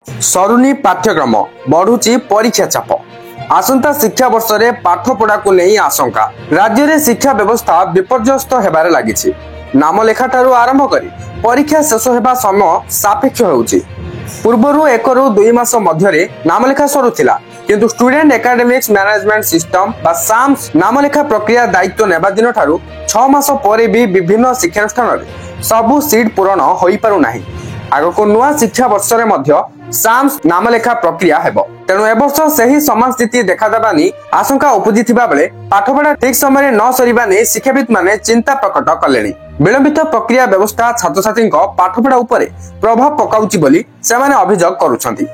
सरुनी पाठ्यक्रम बढ़ुची परीक्षा चाप आसंता शिक्षा वर्ष में पाठपढ़ा को नहीं आशंका राज्य में शिक्षा व्यवस्था विपर्यस्त होबार लगी नामलेखा ठारू आरंभ कर परीक्षा शेष होगा समय सापेक्ष होउची पूर्व 1 ରୁ 2 मास मध्य नामलेखा सरुला किंतु स्टूडेंट एकेडमिक्स मैनेजमेंट सिस्टम बा साम्स नामलेखा प्रक्रिया दायित्व नेबा दिन ठारू 6 मास पर भी विभिन्न शिक्षानुष्ठान सबु सीट पूरण हो पारु नाही आगको नुआ शिक्षा वर्ष रे मध्य साम्स नामलेखा प्रक्रिया हेबो तेणु ए वर्ष सही समान स्थिति देखा देबानी आशंका उपजी थिबा बेले पाठपढ़ा ठीक समय न सरिबा नै शिक्षाविद माने चिंता प्रकट कलेनी विलंबित प्रक्रिया व्यवस्था छात्र छात्री पाठपढ़ा उपरे प्रभाव पकाउची बोली सेमाने अभियोग करूछंती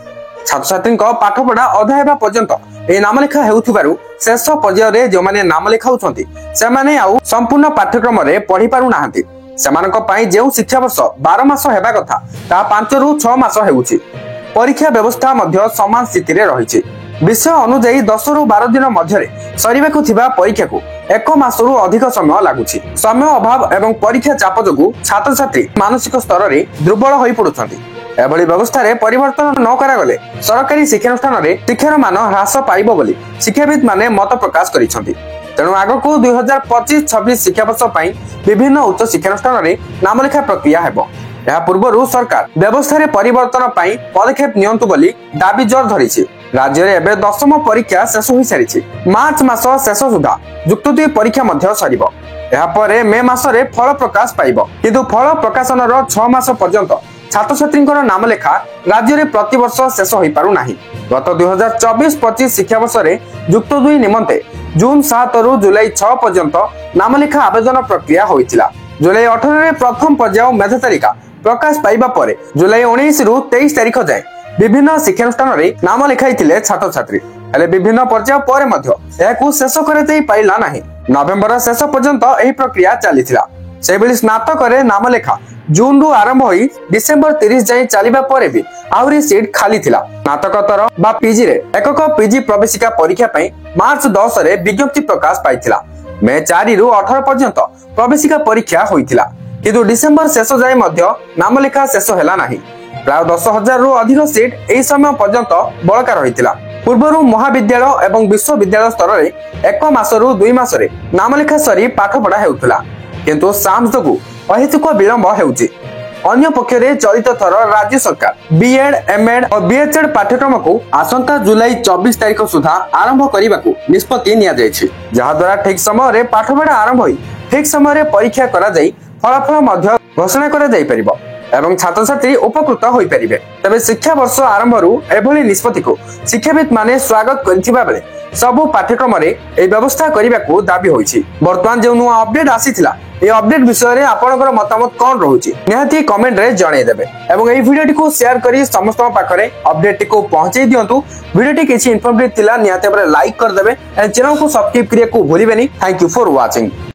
छात्र छात्री पाठपढ़ा अधा हेबा पर्यंत ए नामलेखा हेउथिबारु शेष पर्याय रे जो माने नामलेखा होछंती सेमाने आउ संपूर्ण पाठ्यक्रम रे पढ़ी पारु नाहंती सेमानक पई जेउ शिक्षा वर्ष 12 मास हेबा कथा ता 5 ରୁ 6 मास हेउची परीक्षा व्यवस्था मध्य समान स्थिति रे रहिछि विषय अनुसार 10 ରୁ 12 दिन मध्य सरिबाकु थिबा परीक्षा को 1 मास रु अधिक समय लागुछि समय अभाव एवं परीक्षा चाप जोगु छात्र छात्री मानसिक स्तर रे दुर्बल होई पडुछंती एभली व्यवस्था रे परिवर्तन न करा गले सरकारी शिक्षानुष्ठान रे शिक्षार मान ह्रास पाइबो बोली शिक्षाविद माने मत प्रकाश करिसंती तेणु आगको 2025-26 शिक्षा वर्ष पई विभिन्न उच्च शिक्षानुष्ठान रे नामलेखा प्रक्रिया हेबो या पूर्वरु सरकार व्यवस्था रे परिवर्तन पई पदक्षेप नियंतु बोली दाबी जोर धरिछि राज्य रे एबे दशम परीक्षा शेष होई सारिछि मार्च मास शेष सुधा युक्त 2 परीक्षा मध्य सरिबो या परे मे मास रे फल प्रकाश पाइबो किंतु फल प्रकाशन रो 6 मास पर्यंत छात्र छात्री नामलेखा राज्य में प्रतिवर्ष शेष हो पारु नाही गत 2024-25 शिक्षा वर्ष रे युक्त 2 निमंते जून 7 ରୁ जुलाई 6 पर्यंत नामलेखा आवेदन प्रक्रिया होइतिला जुलाई 18 रे प्रथम पर्याय मेधा तालिका प्रकाश पाइबा परे जुलाई 19 ରୁ 23 तारिख जाए विभिन्न शिक्षानुष्ठान रे नाम लिखाइथिले छात्र छात्री हेले विभिन्न पर्याय पर मध्य एहाकु शेष करते पाइला नाही नवेम्बर शेष पर्यंत एही प्रक्रिया चलीथिला सेबेली स्नातक रे नामलेखा जून रु आरंभ होई डिसेंबर 30 जाए चलिबा परे भी आउरी सीट खाली थिला स्नातकोत्तर बा पीजी रे एकक पीजी प्रवेशिका परीक्षा पई मार्च 10 रे विज्ञप्ति प्रकाश पाइथिला मे 4 ରୁ 18 पर्यंत प्रवेशिका परीक्षा होइथिला किंतु डिसेंबर शेष जाए मध्य नामलेखा शेष हेला नाही प्राय 10,000 ରୁ अधिक सीट एही समय पर्यंत बळका रहिथिला पूर्वरु महाविद्यालय एवं विश्वविद्यालय स्तर रे 1 मास ରୁ 2 मास रे नामलेखा सरी पाठ पढ़ा हेउथिला किंतु साम्स जोगु अहेतुक विलंब हेउची अन्य पक्षरे चलित थर राज्य सरकार बीएड एमएड और बीएचएड पाठ्यक्रम को आसंता जुलाई 24 तारिख सुधा आरंभ करने को निष्पत्ति निया जायछि जहा द्वारा ठीक समय रे पाठपढ़ा आरंभ होई ठीक समय रे परीक्षा करा जाई फलाफल मध्य घोषणा करा जाई परिबो एवं छात्र छात्री उपकृत होई परिबे तबे शिक्षा वर्ष आरंभ रु एभली निष्पत्ति को शिक्षाविद माने स्वागत करथिबा बेले सबु पाठ्यक्रम रे ए व्यवस्था करिबा को दाबी होईछि वर्तमान जे नुआ अपडेट आसीथिला ए अपडेट विषय रे आपनकर मतामत कोन रहउछि निहाती कमेंट रे जणाई देबे एवं एई वीडियो को शेयर करी समस्त पाखरे अपडेट को पहुंचाई दियंतु वीडियो किछि इन्फॉर्मेटिव थिला निहाती लाइक कर देबे एंड चैनल को सब्सक्राइब करिया को भूलिबेनी थैंक यू फॉर वाचिंग।